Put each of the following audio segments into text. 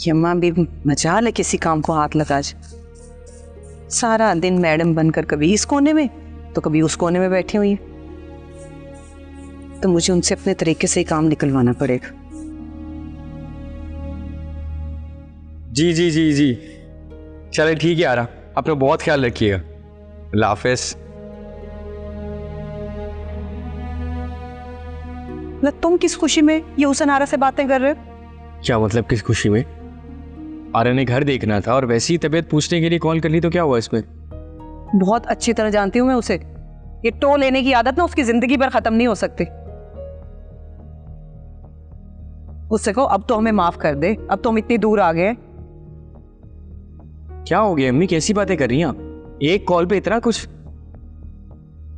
ये अम्मा भी मजाल है किसी काम को हाथ लगा जाए। सारा दिन मैडम बनकर कभी इस कोने में तो कभी उस कोने में बैठी हुई है, तो मुझे उनसे अपने तरीके से ही काम निकलवाना पड़ेगा। जी जी जी जी, चले ठीक है आरा, अपना बहुत ख्याल रखिएगा। अल्लाह हाफिज़। तुम किस खुशी में ये हुसन आरा से बातें कर रहे हो? क्या मतलब किस खुशी में? आरा ने घर देखना था और वैसे ही तबीयत पूछने के लिए कॉल कर ली, तो क्या हुआ इसमें? बहुत अच्छी तरह जानती हूँ मैं उसे। ये टो लेने की आदत ना उसकी जिंदगी भर खत्म नहीं हो सकती। उससे कहो अब तो हमें माफ कर दे, अब तो हम इतनी दूर आ गए। क्या हो गया अम्मी, कैसी बातें कर रही हैं आप? एक कॉल पे इतना कुछ?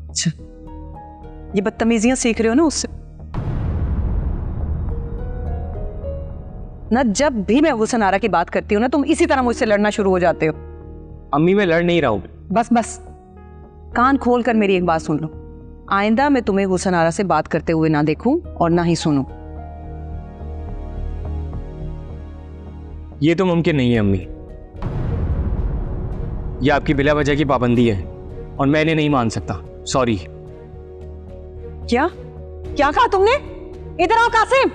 अच्छा, ये बदतमीजियां सीख रहे हो ना उससे? ना जब भी मैं हुसन आरा की बात करती हूँ ना, तुम इसी तरह मुझसे लड़ना शुरू हो जाते हो। अम्मी मैं लड़ नहीं रहा हूँ। बस बस, कान खोल कर मेरी एक बात सुन लो। आइंदा मैं तुम्हें हुसन आरा से बात करते हुए ना देखूं और ना ही सुनूं। ये तो मुमकिन नहीं है अम्मी, ये आपकी बिला वजह की पाबंदी है और मैं इन्हें नहीं मान सकता। सॉरी। क्या क्या कहा तुमने? इधर आओ कासिम।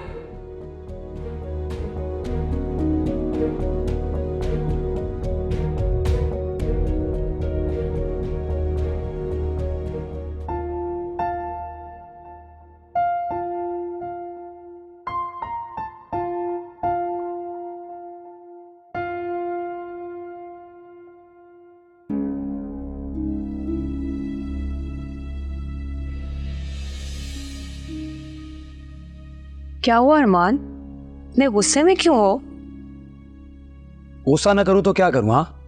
क्या हुआ अरमान, मैं गुस्से में क्यों हो? गुस्सा ना करूं तो क्या करूं? हाँ,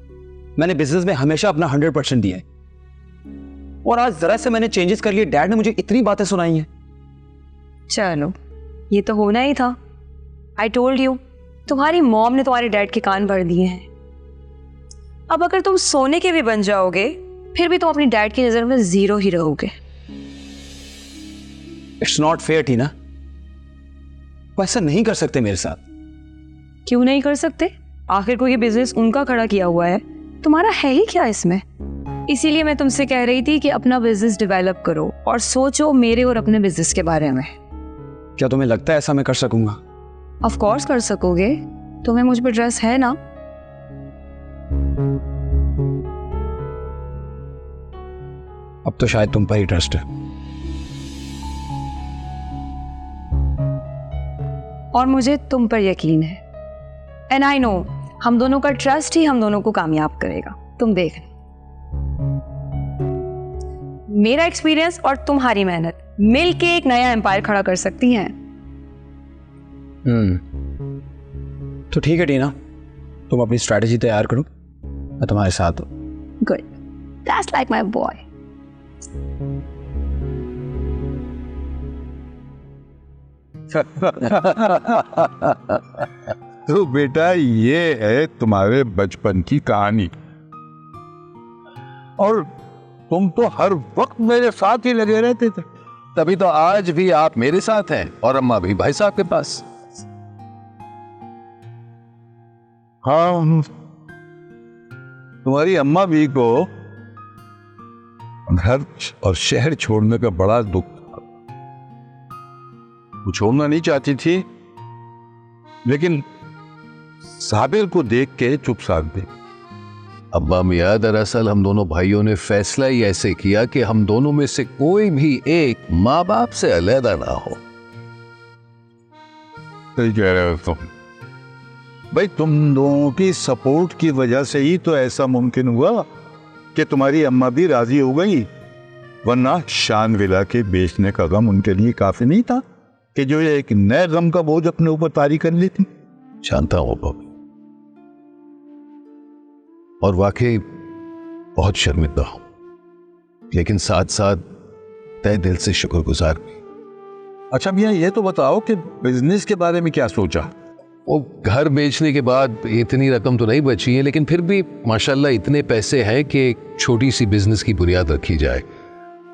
मैंने बिजनेस में हमेशा अपना 100% दिया है और आज जरा से मैंने चेंजेस कर लिए, डैड ने मुझे इतनी बातें सुनाई हैं। चलो, ये तो होना ही था। आई टोल्ड यू, तुम्हारी मॉम ने तुम्हारे डैड के कान भर दिए हैं। अब अगर तुम सोने के भी बन जाओगे फिर भी तुम अपनी डैड की नजर में जीरो ही रहोगे। इट्स नॉट फेयर टीना, वो ऐसा नहीं कर सकते मेरे साथ। क्यों नहीं कर सकते? आखिर को ये बिजनेस उनका खड़ा किया हुआ है, तुम्हारा है ही क्या इसमें? इसीलिए मैं तुमसे कह रही थी कि अपना बिजनेस डेवलप करो और सोचो मेरे और अपने बिजनेस के बारे में। क्या तुम्हें लगता है ऐसा मैं कर सकूंगा? ऑफ कोर्स कर सकोगे, तुम्हें मुझ पर ट्रस्ट है ना? अब तो शायद तुम पर ही ट्रस्ट है। और मुझे तुम पर यकीन है। एंड आई नो, हम दोनों का ट्रस्ट ही हम दोनों को कामयाब करेगा। तुम देख, मेरा एक्सपीरियंस और तुम्हारी मेहनत मिलके एक नया एम्पायर खड़ा कर सकती हैं। तो ठीक है टीना, तुम अपनी स्ट्रैटेजी तैयार करो, मैं तुम्हारे साथ हूं। Good, that's like my boy. तो बेटा ये है तुम्हारे बचपन की कहानी, और तुम तो हर वक्त मेरे साथ ही लगे रहते थे। तभी तो आज भी आप मेरे साथ हैं और अम्मा भी भाई साहब के पास। हाँ, तुम्हारी अम्मा भी को घर और शहर छोड़ने का बड़ा दुख था। वो छोड़ना नहीं चाहती थी, लेकिन साबिर को देख के चुप साध दे। अब्बा मियां, दरअसल हम दोनों भाइयों ने फैसला ही ऐसे किया कि हम दोनों में से कोई भी एक माँ बाप से अलहदा ना हो। सही कह रहे हो तुम भाई, तुम दोनों की सपोर्ट की वजह से ही तो ऐसा मुमकिन हुआ कि तुम्हारी अम्मा भी राजी हो गई, वरना शान विला के बेचने का गम उनके लिए काफी नहीं था कि जो ये एक नए गम का बोझ अपने ऊपर तारी कर लेती। जानता हूं भाभी, और वाकई बहुत शर्मिंदा हूं, लेकिन साथ साथ तहे दिल से शुक्रगुजार भी। अच्छा भैया, ये तो बताओ कि बिजनेस के बारे में क्या सोचा? वो घर बेचने के बाद इतनी रकम तो नहीं बची है, लेकिन फिर भी माशाल्लाह इतने पैसे हैं कि एक छोटी सी बिजनेस की बुनियाद रखी जाए।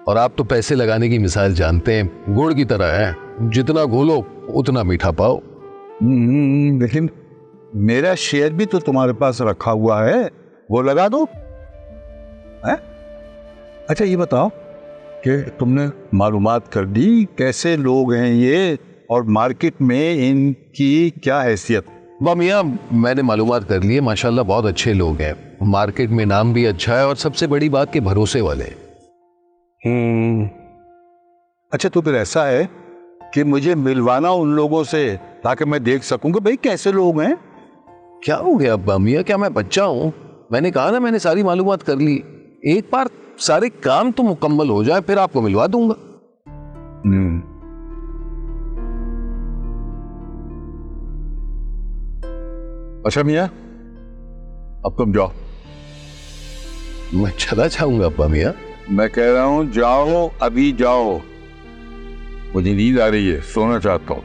और आप तो पैसे लगाने की मिसाल जानते हैं, गुड़ की तरह है, जितना घोलो उतना मीठा पाओ। लेकिन मेरा शेयर भी तो तुम्हारे पास रखा हुआ है, वो लगा दो है? अच्छा ये बताओ कि तुमने मालूमात कर दी कैसे लोग हैं ये और मार्केट में इनकी क्या हैसियत? वाह मियाँ, मैंने मालूमात कर ली है, माशाल्लाह बहुत अच्छे लोग हैं, मार्केट में नाम भी अच्छा है और सबसे बड़ी बात के भरोसे वाले। अच्छा तो फिर ऐसा है कि मुझे मिलवाना उन लोगों से ताकि मैं देख सकूं कि भाई कैसे लोग हैं। क्या हो गया अब्बा मियाँ, क्या मैं बच्चा हूँ? मैंने कहा ना मैंने सारी मालूमात कर ली, एक बार सारे काम तो मुकम्मल हो जाए फिर आपको मिलवा दूंगा। अच्छा मियाँ अब तुम जाओ। मैं चला जाऊंगा अब्बा मियाँ। मैं कह रहा हूं जाओ, अभी जाओ, मुझे नींद आ रही है, सोना चाहता हूं।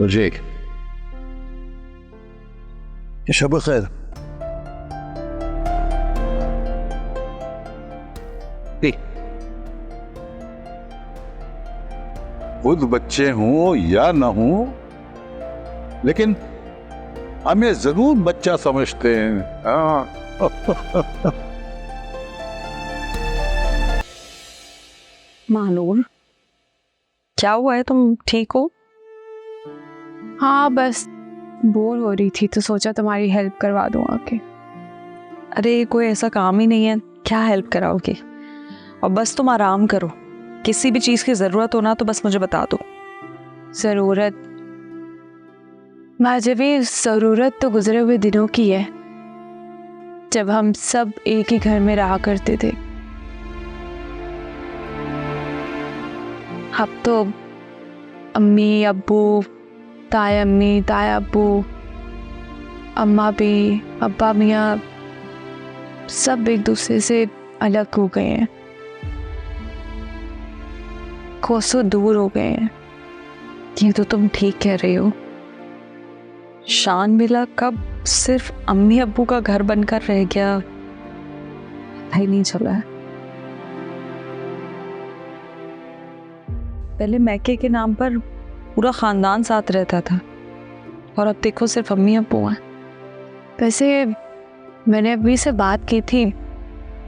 मुझे शब खैर। खुद बच्चे हों या ना हों, लेकिन हमें जरूर बच्चा समझते हैं। महानूर, क्या हुआ है? तुम ठीक हो? हाँ बस बोर हो रही थी तो सोचा तुम्हारी हेल्प करवा दूँ आके। अरे कोई ऐसा काम ही नहीं है, क्या हेल्प कराओगे? और बस तुम आराम करो, किसी भी चीज़ की ज़रूरत हो ना तो बस मुझे बता दो। ज़रूरत माजवी, ज़रूरत तो गुजरे हुए दिनों की है जब हम सब एक ही घर में रहा करते थे। अब तो अम्मी अब्बू, ताया अम्मी ताया अब्बू, अम्मा भी, अब्बा मियाँ सब एक दूसरे से अलग हो गए हैं, कोसों दूर हो गए हैं। ये तो तुम ठीक कह रही हो। शान मिला कब सिर्फ अम्मी अब्बू का घर बनकर रह गया, पता ही नहीं चला है। पहले मैके के नाम पर पूरा खानदान साथ रहता था और अब देखो सिर्फ अम्मी अब्बू हैं। वैसे मैंने अम्मी से बात की थी,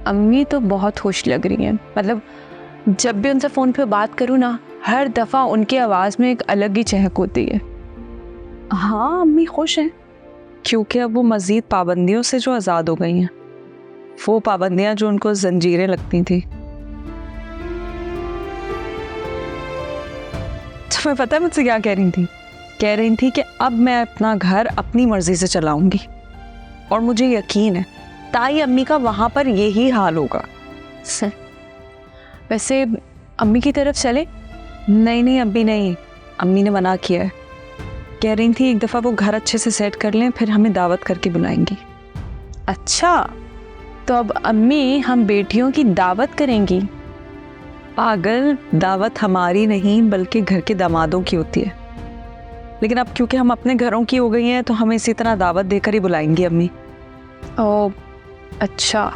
अम्मी तो बहुत खुश लग रही हैं। मतलब जब भी उनसे फ़ोन पे बात करूँ ना, हर दफ़ा उनकी आवाज़ में एक अलग ही चहक होती है। हाँ अम्मी खुश हैं क्योंकि अब वो मज़ीद पाबंदियों से जो आज़ाद हो गई हैं, वो पाबंदियाँ जो उनको जंजीरें लगती थी। तुम्हें पता है मुझसे क्या कह रही थी? कह रही थी कि अब मैं अपना घर अपनी मर्जी से चलाऊंगी और मुझे यकीन है ताई अम्मी का वहाँ पर यही हाल होगा। वैसे अम्मी की तरफ चले? नहीं अम्मी नहीं, अम्मी ने मना किया है। कह रही थी एक दफ़ा वो घर अच्छे से सेट कर लें फिर हमें दावत करके बुलाएंगी। अच्छा तो अब अम्मी हम बेटियों की दावत करेंगी? पागल, दावत हमारी नहीं बल्कि घर के दामादों की होती है, लेकिन अब क्योंकि हम अपने घरों की हो गई हैं तो हमें इसी तरह दावत देकर ही बुलाएंगी अम्मी। ओ अच्छा।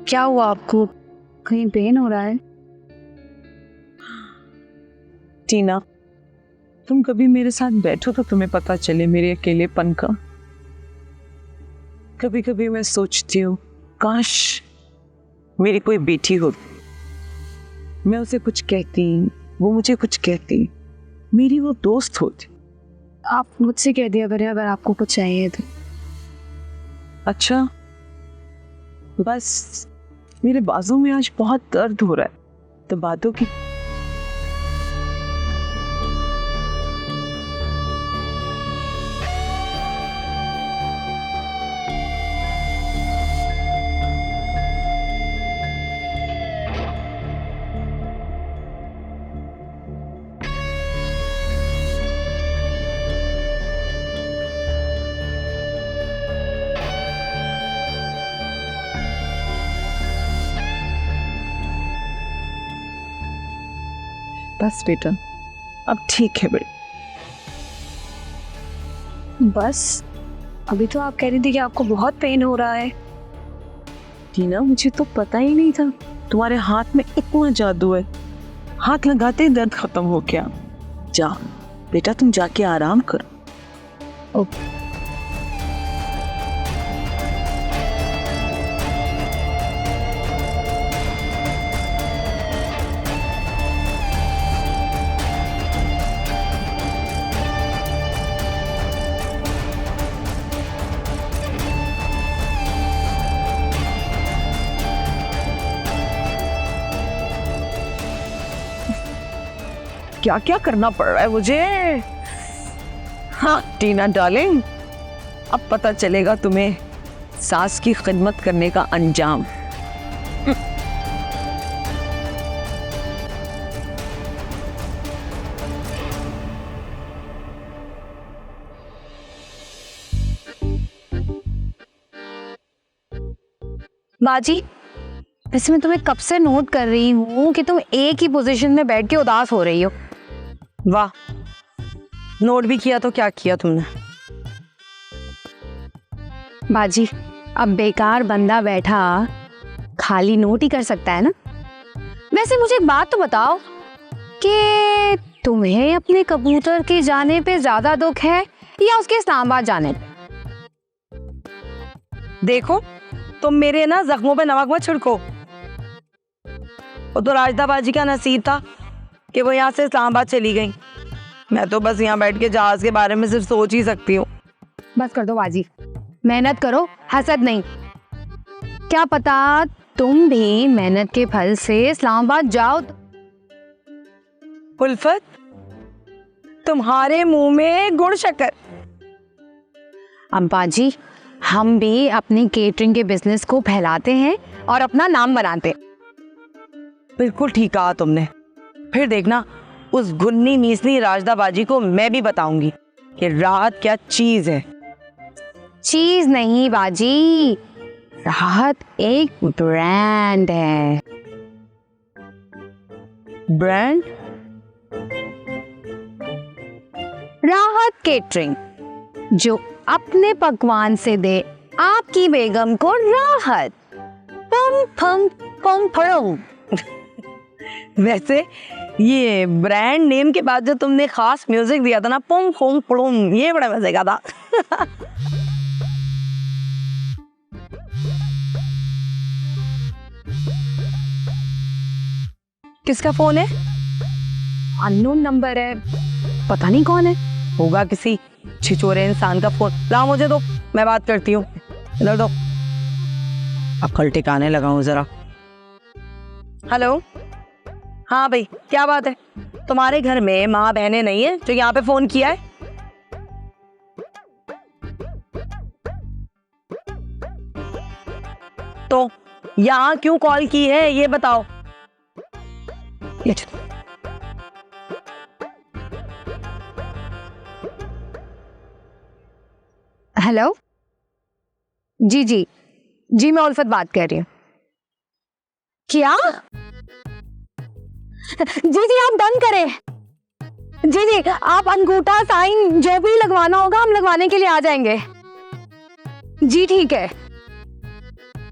क्या हुआ आपको? कहीं पेन हो रहा है? टीना, तुम कभी मेरे साथ बैठो तो तुम्हें पता चले मेरे अकेलेपन का। कभी कभी मैं सोचती हूँ काश मेरी कोई बेटी हो, मैं उसे कुछ कहती, वो मुझे कुछ कहती, मेरी वो दोस्त होती। आप मुझसे कह दिया करें अगर आपको कुछ चाहिए तो। अच्छा, बस मेरे बाजू में आज बहुत दर्द हो रहा है, तो बातों की बस बेटा, अब ठीक है बेटा। बस अभी तो आप कह रही थी कि आपको बहुत पेन हो रहा है। टीना, मुझे तो पता ही नहीं था तुम्हारे हाथ में इतना जादू है। हाथ लगाते ही दर्द खत्म हो गया। जा बेटा, तुम जाके आराम करो। ओके। क्या क्या करना पड़ रहा है मुझे। हाँ टीना डार्लिंग, अब पता चलेगा तुम्हें सास की खिदमत करने का अंजाम। बाजी, वैसे मैं तुम्हें कब से नोट कर रही हूँ कि तुम एक ही पोजीशन में बैठ के उदास हो रही हो। वाह, नोट भी किया तो क्या किया तुमने? बाजी, अब बेकार बंदा बैठा खाली नोट ही कर सकता है ना। वैसे मुझे एक बात तो बताओ कि तुम्हें अपने कबूतर के जाने पे ज्यादा दुख है या उसके इस्लामाबाद जाने पे? देखो, तुम मेरे ना जख्मों पे नमक मत छिड़को। वो तो राजदा बाजी का नसीब था कि वो यहाँ से इस्लामाबाद चली गई। मैं तो बस यहाँ बैठ के जहाज के बारे में सिर्फ सोच ही सकती हूँ। बस कर दो बाजी, मेहनत करो, हसद नहीं। क्या पता तुम भी मेहनत के फल से इस्लामाबाद जाओ। उल्फत, तुम्हारे मुंह में गुड़ शक्कर। अम्पा जी, हम भी अपनी केटरिंग के बिजनेस को फैलाते हैं और अपना नाम बनाते हैं। बिल्कुल ठीक कहा तुमने। फिर देखना, उस गुन्नी मीसनी राजदा बाजी को मैं भी बताऊंगी कि राहत क्या चीज है। चीज नहीं बाजी, राहत एक ब्रांड है। ब्रांड? राहत केटरिंग, जो अपने पकवान से दे आपकी बेगम को राहत। पम पम पम फड़म। वैसे ये ब्रांड नेम के बाद जो तुमने खास म्यूजिक दिया था ना, पुम पुम पुम, ये बड़ा मजे का था। किसका फोन है? अननोन नंबर है, पता नहीं कौन है। होगा किसी छिछोरे इंसान का फोन। लाओ मुझे दो, मैं बात करती हूँ। इधर दो, अक्ल टिकाने लगा हूँ जरा। हेलो, हाँ भाई, क्या बात है? तुम्हारे घर में माँ बहनें नहीं है जो यहाँ पे फोन किया है? तो यहाँ क्यों कॉल की है ये बताओ। ये हेलो, जी जी जी, मैं उल्फत बात कर रही हूँ। क्या? जी जी, आप डन करें। जी जी, आप अंगूठा साइन जो भी लगवाना होगा हम लगवाने के लिए आ जाएंगे। जी ठीक है।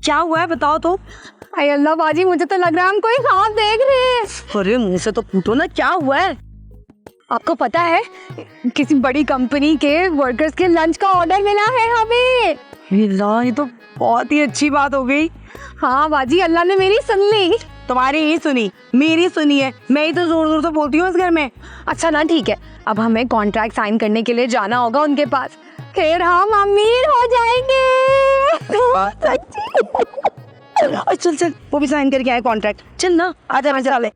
क्या हुआ है बताओ तो। अरे अल्लाह बाजी, मुझे तो लग रहा है हम कोई ख्वाब देख रहे हैं। अरे मुंह से तो पूछो ना, क्या हुआ है? आपको पता है, किसी बड़ी कंपनी के वर्कर्स के लंच का ऑर्डर मिला है हमें। ये तो बहुत ही अच्छी बात हो गई। हाँ बाजी, अल्लाह ने मेरी सुन ली। तुम्हारी ही सुनी, मेरी सुनी है। मैं ही तो जोर जोर से बोलती हूँ इस घर में। अच्छा ना, ठीक है, अब हमें कॉन्ट्रैक्ट साइन करने के लिए जाना होगा उनके पास, फिर हम अमीर हो जाएंगे। चल चल, वो भी साइन करके आए कॉन्ट्रैक्ट। चल ना, आजा मैं चला ले।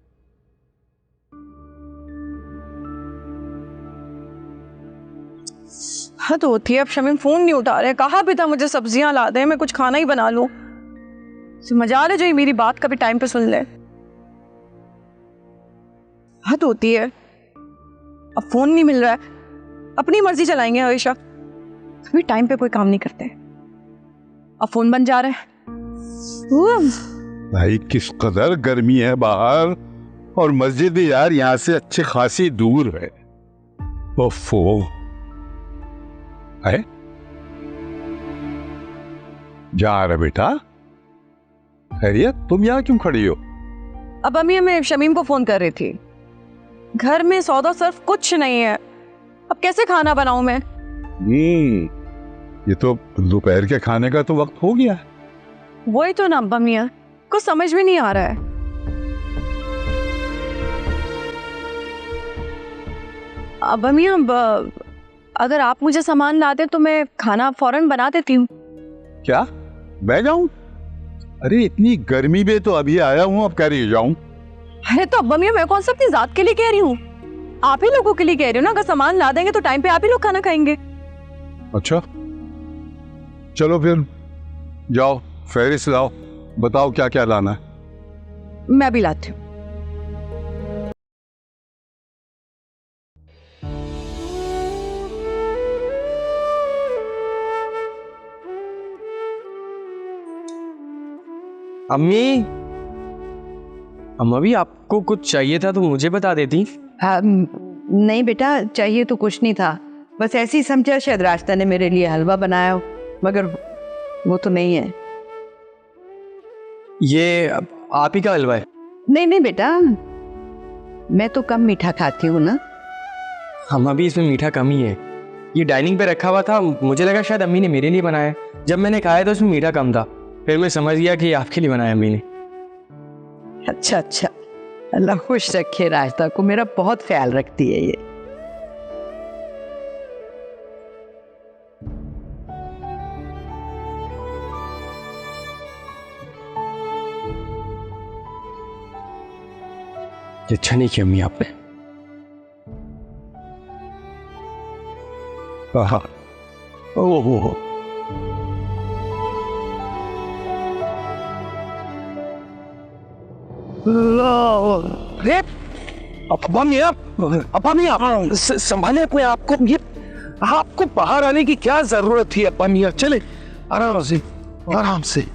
हद होती है, अब शमीम फोन नहीं उठा रहे। कहा भी था मुझे सब्जियां ला दे, मैं कुछ खाना ही बना लूं। मजा रहे जो मेरी बात कभी टाइम पे सुन ले। हद होती है, अब फोन नहीं मिल रहा है। अपनी मर्जी चलाएंगे हमेशा, कभी टाइम पे कोई काम नहीं करते। अब फोन बन जा रहा है। भाई किस कदर गर्मी है बाहर, और मस्जिद भी यार यहाँ से अच्छी खासी दूर है। ओफो है जा रहा बेटा, खैरियत? तुम यहाँ क्यों खड़ी हो? अब अम्मी मैं शमीम को फोन कर रही थी, घर में सौदा सर्फ कुछ नहीं है, अब कैसे खाना बनाऊं मैं? ये तो दोपहर के खाने का तो वक्त हो गया। वही तो ना अब्बा मियाँ, कुछ समझ में नहीं आ रहा है। अब्बा मियाँ अगर आप मुझे सामान ला दे तो मैं खाना फौरन बना देती हूँ। क्या मैं जाऊं? अरे इतनी गर्मी में तो अभी आया हूं, अब कह रही जाऊं? अरे तो अब्बा मियाँ मैं कौन सा अपनी जात के लिए कह रही हूँ, आप ही लोगों के लिए कह रही हूँ ना। अगर सामान ला देंगे तो टाइम पे आप ही लोग खाना खाएंगे। अच्छा चलो फिर जाओ, फेरिस लाओ, बताओ क्या क्या लाना है। मैं भी लाती हूँ। अम्मी, अम्मा भी आपको कुछ चाहिए था तो मुझे बता देती। नहीं बेटा, चाहिए तो कुछ नहीं था, बस ऐसे ही समझा शायद रास्ता ने मेरे लिए हलवा बनाया हो, मगर वो तो नहीं है। ये आप ही का हलवा है? नहीं नहीं बेटा, मैं तो कम मीठा खाती हूँ ना। अम्मा भी इसमें मीठा कम ही है। ये डाइनिंग पे रखा हुआ था, मुझे लगा शायद अम्मी ने मेरे लिए बनाया। जब मैंने खाया तो उसमें मीठा कम था, फिर मैं समझ गया कि आपके लिए बनाया अम्मी ने। अच्छा अच्छा, अल्लाह खुश रखे रास्ता को, मेरा बहुत ख्याल रखती है ये। अच्छा नहीं किया अम्मी आपने। ओहो संभाले अपने आप को। ये आपको बाहर आने की क्या जरूरत थी अब्बा मियाँ? चले आराम से आराम से,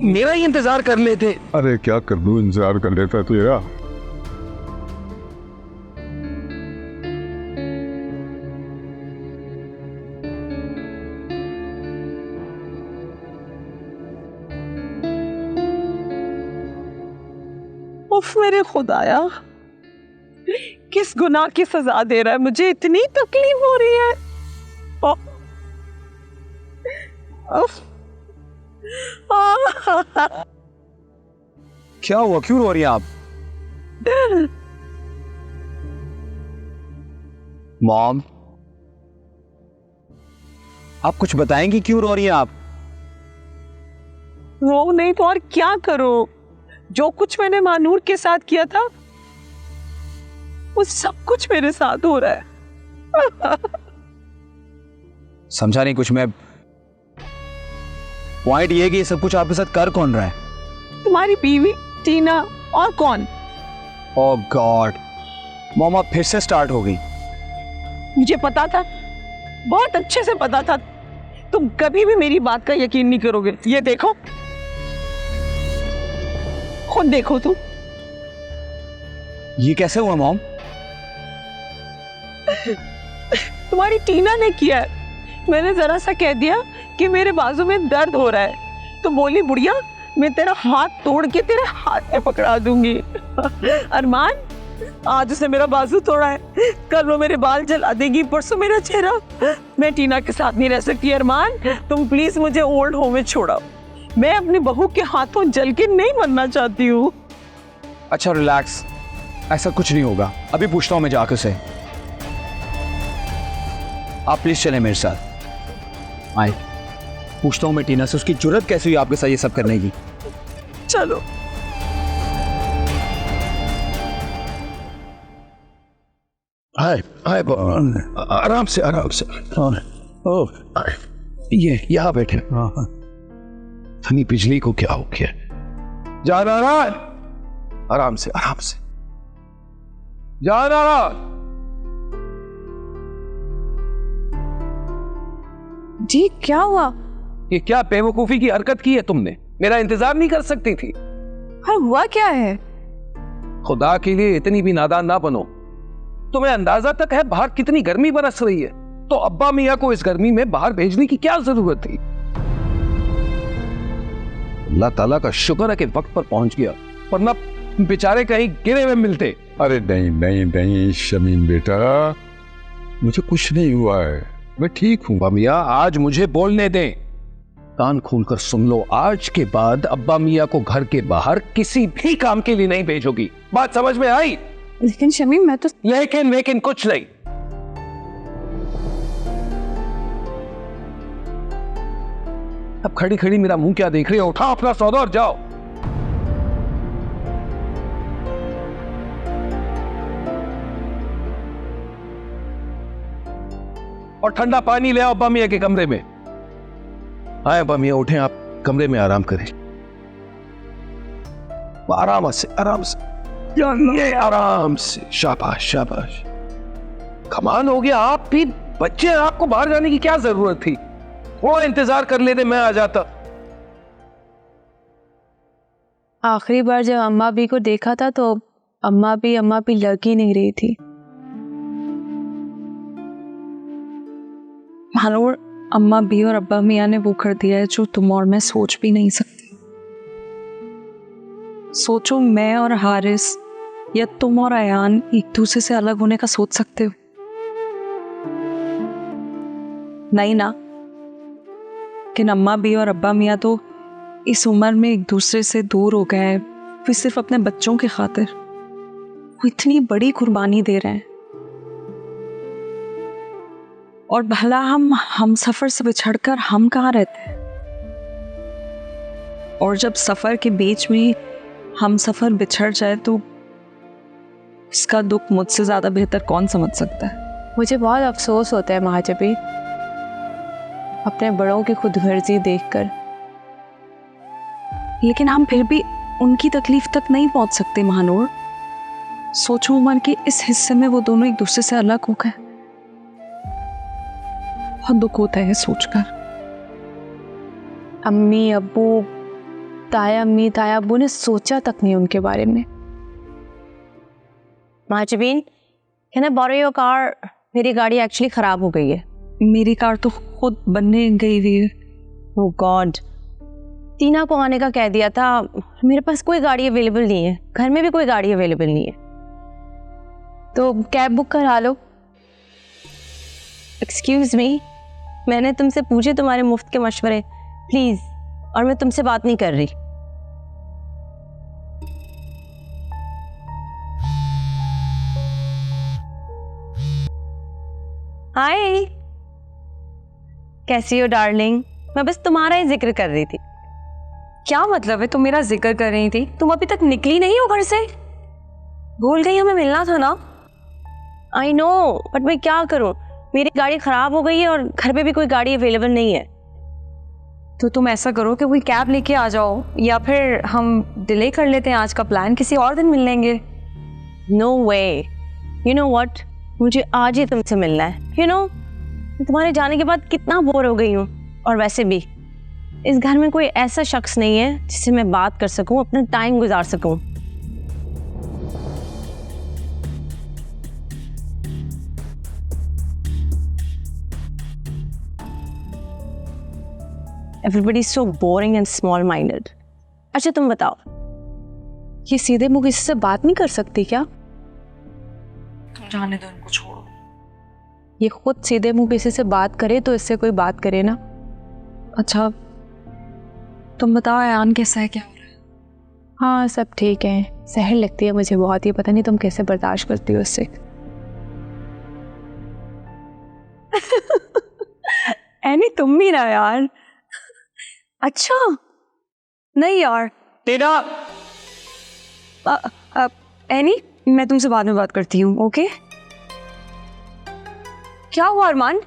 मेरा ही इंतजार कर लेते। अरे क्या कर लूं, इंतजार कर लेता तू यार। उफ मेरे खुदाया, किस गुनाह की सजा दे रहा है मुझे, इतनी तकलीफ हो रही है। उफ। क्या हुआ, क्यों रो रही हैं आप? मॉम, आप कुछ बताएंगी क्यों रो रही हैं आप? रो नहीं तो और क्या करो, जो कुछ मैंने मानूर के साथ किया था वो सब कुछ मेरे साथ हो रहा है। समझा नहीं कुछ मैं। पॉइंट ये कि ये सब कुछ आपके साथ कर कौन रहा है? तुम्हारी बीवी टीना, और कौन? ओह गॉड, मॉम आप फिर से स्टार्ट हो गई। मुझे पता था, बहुत अच्छे से पता था, तुम कभी भी मेरी बात का यकीन नहीं करोगे। ये देखो, खुद देखो तुम। ये कैसे हुआ मॉम? तुम्हारी टीना ने किया है। मैंने जरा सा कह दिया कि मेरे बाजू में दर्द हो रहा है, तो बोली बुढ़िया मैं तेरा हाथ तोड़ के तेरे हाथ में पकड़ा दूंगी। अरमान, आज उसने मेरा बाजू तोड़ा है, कल वो मेरे बाल जला देगी, परसों मेरा चेहरा। मैं टीना के साथ नहीं रह सकती। अरमान, तुम प्लीज मुझे ओल्ड होम में छोड़ाओ, मैं अपनी बहू के हाथों जल के नहीं मरना चाहती हूँ। अच्छा रिलैक्स, ऐसा कुछ नहीं होगा, अभी पूछता हूं मैं जाकर से। आप प्लीज चलें मेरे साथ। आए, पूछता हूं मैं टीना से, उसकी जुर्रत कैसे हुई आपके साथ ये सब करने की। चलो। हाय हाय, आराम से आराम से। ओह, ये यहाँ बैठे। धनी बिजली को क्या हो गया? जा नारायण, आराम से आराम से। जा नारायण। जी क्या हुआ? ये क्या बेवकूफी की हरकत की है तुमने? मेरा इंतजार नहीं कर सकती थी? अरे हुआ क्या है? खुदा के लिए इतनी भी नादान ना बनो। तुम्हें अंदाजा तक है बाहर कितनी गर्मी बरस रही है, तो अब्बा मियाँ को इस गर्मी में बाहर भेजने की क्या जरूरत थी? अल्लाह ताला का शुक्र है कि वक्त पर पहुंच गया, वरना बेचारे कहीं गिरे हुए मिलते। अरे नहीं नहीं नहीं शमीम बेटा, मुझे कुछ नहीं हुआ है, मैं ठीक हूँ। अब्बा मियाँ आज मुझे बोलने दें, कान खोलकर सुन लो, आज के बाद अब्बा मियाँ को घर के बाहर किसी भी काम के लिए नहीं भेजोगी। बात समझ में आई? लेकिन शमीम मैं तो लेकिन कुछ नहीं। अब खड़ी खड़ी मेरा मुंह क्या देख रही हो? उठाओ अपना सौदा और जाओ। और ठंडा पानी ले आओ अब्बा मियाँ के कमरे में। आए अब्बा मियाँ, उठें, आप कमरे में आराम करें। आराम से, आराम से, ये आराम से, शाबाश शाबाश। कमाल हो गया, आप भी बच्चे, आपको बाहर जाने की क्या जरूरत थी? थोड़ा इंतजार कर लेते, मैं आ जाता। आखिरी बार जब अम्मा भी को देखा था तो अम्मा भी लग ही नहीं रही थी। महानूर, अम्मा भी और अब्बा मियाँ ने वो कर दिया है जो तुम और मैं सोच भी नहीं सकते। सोचो, मैं और हारिस या तुम और अयान एक दूसरे से अलग होने का सोच सकते हो? नहीं ना। लेकिन अम्मा भी और अब्बा मियाँ तो इस उम्र में एक दूसरे से दूर हो गए हैं, फिर सिर्फ अपने बच्चों की खातिर। वो इतनी बड़ी कुर्बानी दे रहे हैं, और भला हम सफर से बिछड़कर हम कहाँ रहते हैं? और जब सफर के बीच में हम सफर बिछड़ जाए तो इसका दुख मुझसे ज्यादा बेहतर कौन समझ सकता है? मुझे बहुत अफसोस होता है महाजबी, अपने बड़ों की खुदगर्जी देखकर। लेकिन हम फिर भी उनकी तकलीफ तक नहीं पहुंच सकते महानूर। सोचो, उम्र के इस हिस्से में वो दोनों एक दूसरे से अलग हो गए। बहुत दुख होता है सोचकर। अम्मी अब्बू, ताया अम्मी ताया अब्बू ने सोचा तक नहीं उनके बारे में। Mahjabeen, can I borrow your car? मेरी गाड़ी एक्चुअली खराब हो गई है। मेरी कार तो खुद बनने गई हुई है। ओह गॉड, टीना को आने का कह दिया था, मेरे पास कोई गाड़ी अवेलेबल नहीं है, घर में भी कोई गाड़ी अवेलेबल नहीं है। तो कैब बुक करा लो। एक्सक्यूज मी, मैंने तुमसे पूछे तुम्हारे मुफ्त के मशवरे, प्लीज, और मैं तुमसे बात नहीं कर रही। हाय, कैसी हो डार्लिंग? मैं बस तुम्हारा ही जिक्र कर रही थी। क्या मतलब है तुम मेरा जिक्र कर रही थी? तुम अभी तक निकली नहीं हो घर से? भूल गई, हमें मिलना था ना। आई नो, बट मैं क्या करूं, मेरी गाड़ी खराब हो गई है और घर पे भी कोई गाड़ी अवेलेबल नहीं है। तो तुम ऐसा करो कि कोई कैब लेके आ जाओ, या फिर हम डिले कर लेते हैं आज का प्लान, किसी और दिन मिल लेंगे। No way, you know what, मुझे आज ही तुमसे मिलना है। यू नो, तुम्हारे जाने के बाद कितना बोर हो गई हूँ, और वैसे भी इस घर में कोई ऐसा शख्स नहीं है जिससे मैं बात कर सकूं, अपना टाइम गुजार सकूं। Everybody is so boring and small minded. अच्छा तुम बताओ, ये सीधे मुंह किसी से बात नहीं कर सकती क्या? तुम जाने दो, इनको छोड़ो। ये खुद सीधे मुंह किसी से बात करे तो इससे कोई बात करे ना। अच्छा, तुम बताओ, अयान कैसा है, क्या हो रहा है? हाँ सब ठीक है, सहर लगती है मुझे बहुत, ये पता नहीं तुम कैसे बर्दाश्त करती हो उससे। एनी तुम भी ना यार। अच्छा नहीं यार, तेरा एनी मैं तुमसे बाद में बात करती हूँ, ओके? क्या हुआ अरमान,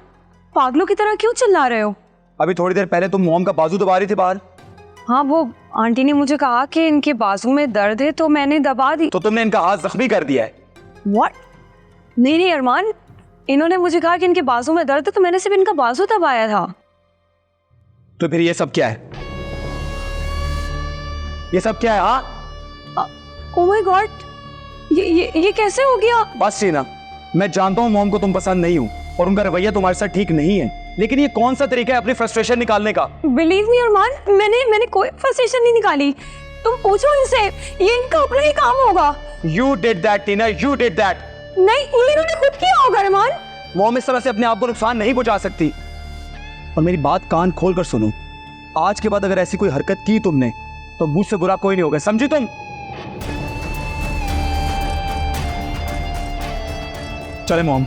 पागलों की तरह क्यों चिल्ला रहे हो? अभी थोड़ी देर पहले तुम मोम का बाजू दबा रही थी बाहर। हाँ, वो आंटी ने मुझे कहा कि इनके बाजू में दर्द है तो मैंने दबा दी। तो तुमने इनका हाथ जख्मी कर दिया है। व्हाट? नहीं अरमान, इन्होंने मुझे कहा कि इनके बाजू में दर्द है तो मैंने सिर्फ इनका बाजू दबाया था। तो फिर ये सब क्या है? ये सब क्या है? हाँ, ओह माय गॉड, ये कैसे हो गया? बस टीना, मैं जानता हूँ मॉम को तुम पसंद नहीं हो और उनका रवैया तुम्हारे साथ ठीक नहीं है, लेकिन ये कौन सा तरीका है अपनी फ्रस्ट्रेशन निकालने का? बिलीव मी अरमान, मैंने कोई फ्रस्ट्रेशन नहीं निकाली। तुम पूछो इनसे, ये इनका अपना ही काम होगा। You did that, Tina, you did that. नहीं, ये इन्होंने खुद किया होगा अरमान। मॉम इस तरह से अपने आप को नुकसान नहीं पहुंचा सकती। और मेरी बात कान खोल कर सुनो, आज के बाद अगर ऐसी कोई हरकत की तुमने तो मुझसे बुरा कोई नहीं होगा, समझी तुम? चले मॉम।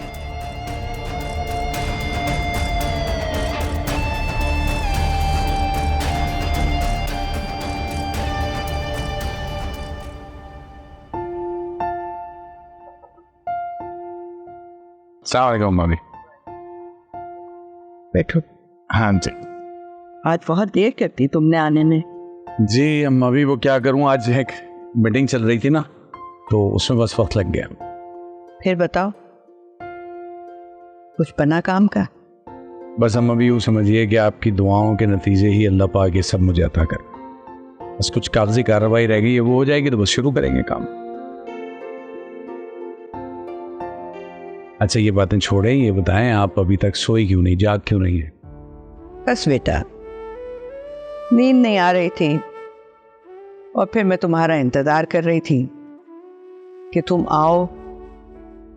सलाम मम्मी। बैठो। हाँ जी। आज बहुत देर करती तुमने आने में। जी अम्मा भी, वो क्या करूं, आज एक मीटिंग चल रही थी ना, तो उसमें बस वक्त लग गया। फिर बताओ, कुछ बना काम का? बस अम्मा भी यूँ समझिए कि आपकी दुआओं के नतीजे ही अल्लाह पाक ये सब मुझे अता कर। बस कुछ कागजी कार्रवाई रह गई है, वो हो जाएगी तो बस शुरू करेंगे काम। अच्छा ये बातें छोड़ें, ये बताएं आप अभी तक सोई क्यों नहीं, जाग क्यों नहीं है? बस बेटा, नींद नहीं आ रही थी और फिर मैं तुम्हारा इंतजार कर रही थी कि तुम आओ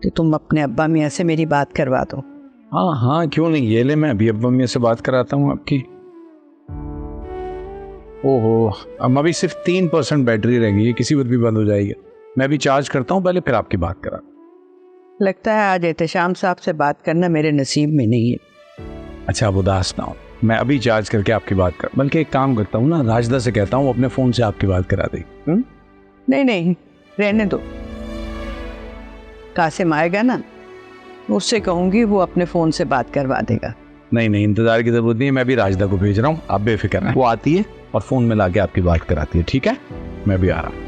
तो तुम अपने अब्बा मियाँ से मेरी बात करवा दो। हाँ हाँ क्यों नहीं, ये ले मैं अभी अब्बा मियाँ से बात कराता हूँ आपकी। ओहो अम्मा भी सिर्फ 3% बैटरी रह गई है, किसी वक्त भी बंद हो जाएगी। मैं अभी चार्ज करता हूँ पहले, फिर आपकी बात करा। लगता है आज एहतशाम साहब से बात करना मेरे नसीब में नहीं है। अच्छा आप उदास ना हो, मैं अभी चार्ज करके आपकी बात कर, बल्कि एक काम करता हूँ ना, राजदा से कहता हूँ अपने फ़ोन से आपकी बात करा दे। नहीं नहीं, रहने दो। कासिम आएगा ना, उससे कहूँगी वो अपने फ़ोन से बात करवा देगा। नहीं नहीं, इंतज़ार की ज़रूरत नहीं है, मैं भी राजदा को भेज रहा हूँ, आप बेफिक्र हैं। वो आती है और फ़ोन में ला के आपकी बात कराती है, ठीक है? मैं भी आ रहा हूँ।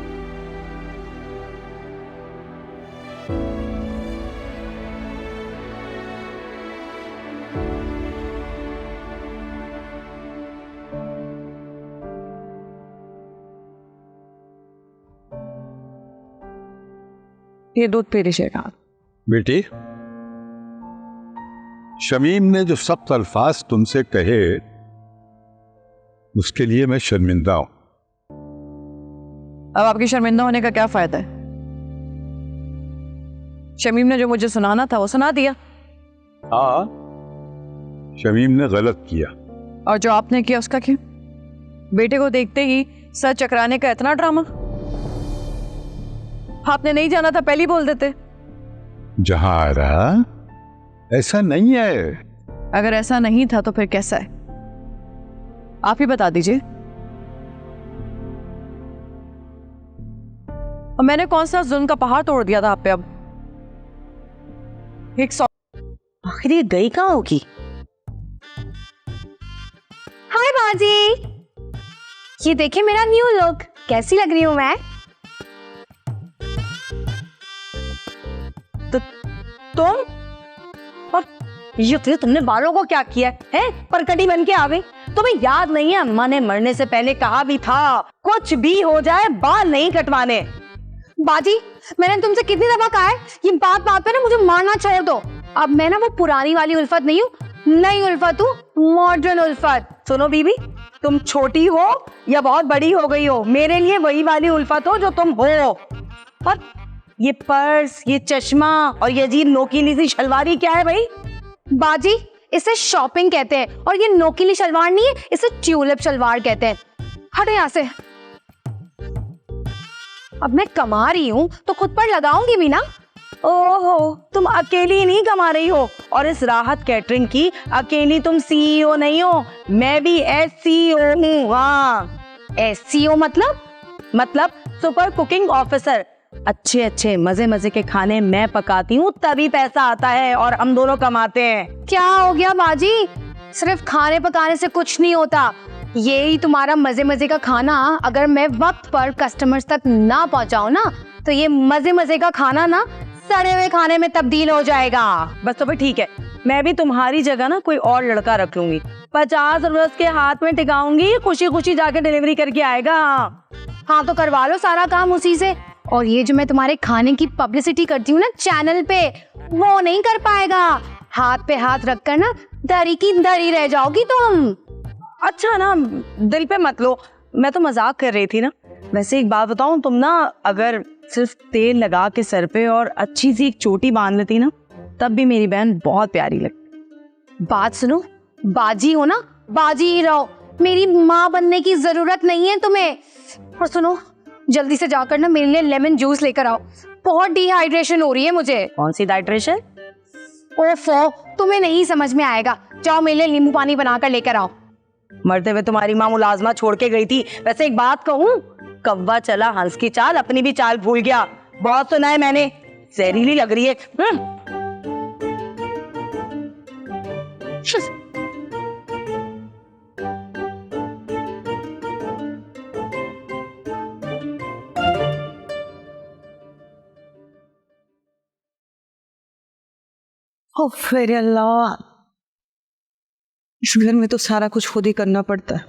ये दूध पी लीजिए आप। बेटी, शमीम ने जो सख्त अल्फाज तुमसे कहे उसके लिए मैं शर्मिंदा हूं। अब आपकी शर्मिंदा होने का क्या फायदा है? शमीम ने जो मुझे सुनाना था वो सुना दिया। हाँ, शमीम ने गलत किया। और जो आपने किया उसका क्या? बेटे को देखते ही सर चकराने का इतना ड्रामा। आपने नहीं जाना था, पहले ही बोल देते। जहां आ रहा ऐसा नहीं है। अगर ऐसा नहीं था तो फिर कैसा है? आप ही बता दीजिए। और मैंने कौन सा जुल्म का पहाड़ तोड़ दिया था आप पे? अब आखिर ये गई कहाँ होगी? हाय बाजी, ये देखिए मेरा न्यू लुक, कैसी लग रही हूँ मैं? तुम और ये तुमने बालों को क्या किया है? परकटी बन के आ गई। तुम्हें याद नहीं है अम्मा ने मरने से पहले कहा भी था कुछ भी हो जाए बाल नहीं कटवाने। बाजी, मैंने तुमसे कितनी दफा कहा है ये बात बात पे ना मुझे मारना छोड़ दो। अब मैं ना वो पुरानी वाली उल्फत नहीं हूँ, नई उल्फत हूँ, मॉडर्न उल्फत। सुनो बीबी, तुम छोटी हो या बहुत बड़ी हो गई हो, मेरे लिए वही वाली उल्फत हो जो तुम हो। और ये पर्स, ये चश्मा और ये अजीब नोकीली सी शलवारी क्या है भाई? बाजी, इसे शॉपिंग कहते हैं और ये नोकीली शलवार नहीं है, इसे ट्यूलिप शलवार कहते हैं। हटो यहाँ से। अब मैं कमा रही हूँ तो खुद पर लगाऊंगी भी ना। ओहो, तुम अकेली नहीं कमा रही हो और इस राहत कैटरिंग की अकेली तुम सीईओ नहीं हो, मैं भी एससीओ हूँ। हाँ, एससीओ मतलब सुपर कुकिंग ऑफिसर। अच्छे अच्छे मजे मजे के खाने मैं पकाती हूँ, तभी पैसा आता है और हम दोनों कमाते हैं। क्या हो गया बाजी? सिर्फ खाने पकाने से कुछ नहीं होता। यही तुम्हारा मजे मजे का खाना अगर मैं वक्त पर कस्टमर्स तक ना पहुँचाऊँ ना, तो ये मजे मजे का खाना ना सड़े हुए खाने में तब्दील हो जाएगा। बस तो भाई ठीक है, मैं भी तुम्हारी जगह ना कोई और लड़का रख लूंगी, 50 रुपए के हाथ में टिकाऊंगी, खुशी खुशी जाके डिलीवरी करके आएगा। हाँ तो करवा लो सारा काम उसी से, और ये जो मैं तुम्हारे खाने की पब्लिसिटी करती हूँ ना चैनल पे, वो नहीं कर पाएगा। हाथ पे हाथ रखकर ना दरी की दरी रह जाओगी तुम। अच्छा ना, दिल पे मत लो, मैं तो मजाक कर रही थी ना। वैसे एक बात बताऊं, तुम ना अगर सिर्फ तेल लगा के सर पे और अच्छी सी एक चोटी बांध लेती ना, तब भी मेरी बहन बहुत प्यारी लगती। बात सुनो, बाजी हो ना, बाजी ही रहो। मेरी माँ बनने की जरूरत नहीं है तुम्हें। और सुनो, जल्दी से जाकर ना मेरे लिए लेमन जूस लेकर आओ, बहुत डिहाइड्रेशन हो रही है मुझे। कौन सी डाइट्रेशन? ओफो, तुम्हें नहीं समझ में आएगा। जाओ मेरे लिए नींबू पानी बनाकर लेकर आओ। मरते हुए तुम्हारी माँ मुलाजमा छोड़ के गई थी। वैसे एक बात कहूँ, कौवा चला हंस की चाल, अपनी भी चाल भूल गया। बहुत सुना है मैंने, जहरीली लग रही है। ओ फिर अल्लाह, इस घर में तो सारा कुछ खुद ही करना पड़ता है,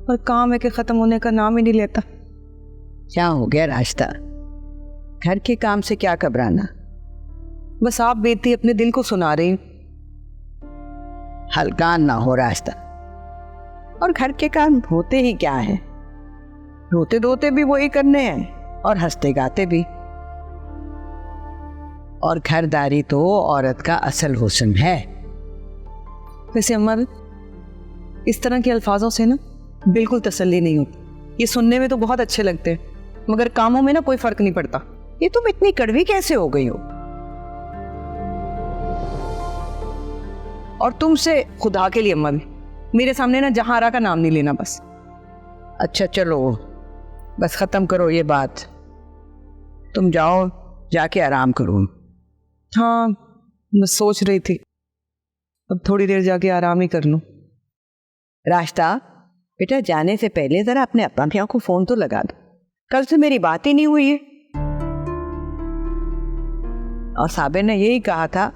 और काम है कि खत्म होने का नाम ही नहीं लेता। क्या हो गया रास्ता? घर के काम से क्या घबराना? बस आप बेटी अपने दिल को सुना रही। हलकान ना हो रास्ता। और घर के काम होते ही क्या है? रोते धोते भी वही करने हैं और हंसते गाते भी। और घरदारी तो औरत का असल हुस्न है। वैसे अम्मा, इस तरह के अल्फाजों से ना बिल्कुल तसल्ली नहीं होती। ये सुनने में तो बहुत अच्छे लगते हैं, मगर कामों में ना कोई फर्क नहीं पड़ता। ये तुम इतनी कड़वी कैसे हो गई हो? और तुमसे खुदा के लिए अम्मा भी, मेरे सामने ना जहारा का नाम नहीं लेना बस। अच्छा चलो, बस खत्म करो ये बात। तुम जाओ, जाके आराम करो। हाँ, मैं सोच रही थी अब थोड़ी देर जाके आराम ही कर लूं। रास्ता बेटा, जाने से पहले जरा अपने अब्बा भैया को फोन तो लगा दो। कल से मेरी बात ही नहीं हुई है, और साबिर ने यही कहा था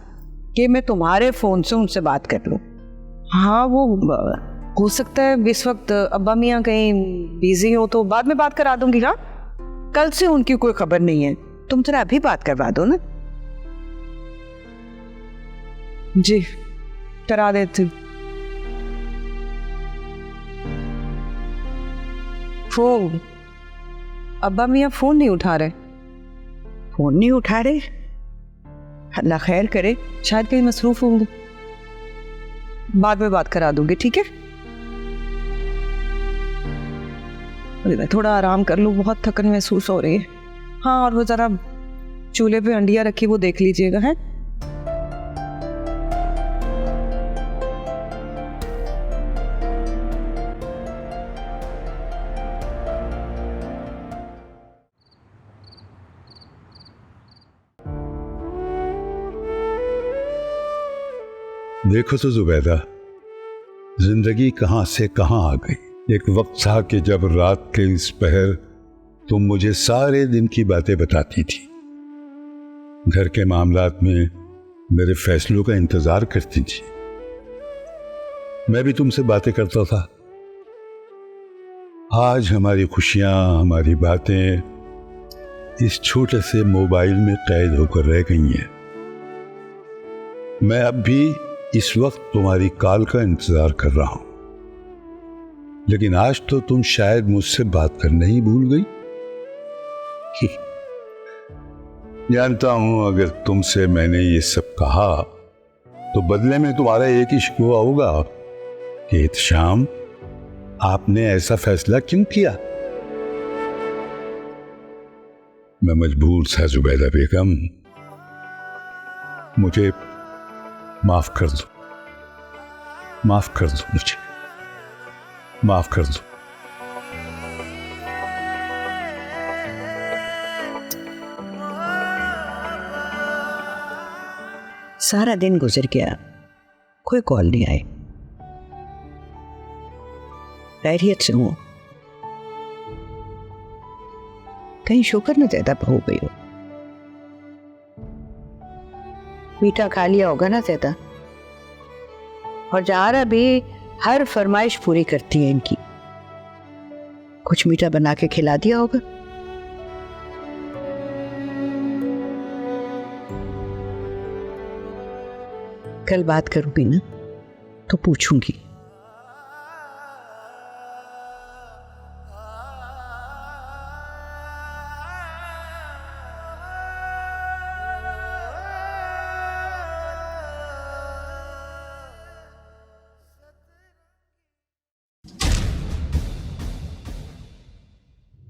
कि मैं तुम्हारे फोन से उनसे बात कर लूं। हाँ, वो हो सकता है इस वक्त अब्बा मियाँ कहीं बिजी हो, तो बाद में बात करा दूंगी। हाँ, कल से उनकी कोई खबर नहीं है, तुम जरा अभी बात करवा दो ना। जी, करा देती। फोन, अब्बा मियाँ फोन नहीं उठा रहे। फोन नहीं उठा रहे? अल्लाह खैर करे, शायद कहीं मसरूफ होंगे। बाद में बात करा दूंगी, ठीक है? अरे मैं थोड़ा आराम कर लूँ, बहुत थकन महसूस हो रही है। हाँ, और वो जरा चूल्हे पे अंडिया रखी, वो देख लीजिएगा। है देखो तो जुबैदा, जिंदगी कहां से कहां आ गई। एक वक्त था कि जब रात के इस पहर तुम मुझे सारे दिन की बातें बताती थी, घर के मामलात में मेरे फैसलों का इंतजार करती थी। मैं भी तुमसे बातें करता था। आज हमारी खुशियां, हमारी बातें इस छोटे से मोबाइल में कैद होकर रह गई हैं। मैं अब भी इस वक्त तुम्हारी कॉल का इंतजार कर रहा हूं, लेकिन आज तो तुम शायद मुझसे बात करना ही भूल गई। जानता हूं अगर तुमसे मैंने ये सब कहा तो बदले में तुम्हारा एक ही शिकवा होगा कि एहतशाम, आपने ऐसा फैसला क्यों किया। मैं मजबूर था जुबैदा बेगम, मुझे माफ कर दो, माफ कर दो, मुझे माफ कर दो। सारा दिन गुजर गया, कोई कॉल नहीं आई। खैरियत से हूं? कहीं शुक्र न ज्यादा हो गई हो? मीठा खा लिया होगा ना ज्यादा? और जहारा भी हर फरमाइश पूरी करती है इनकी। कुछ मीठा बना के खिला दिया होगा। कल बात करूंगी ना तो पूछूंगी।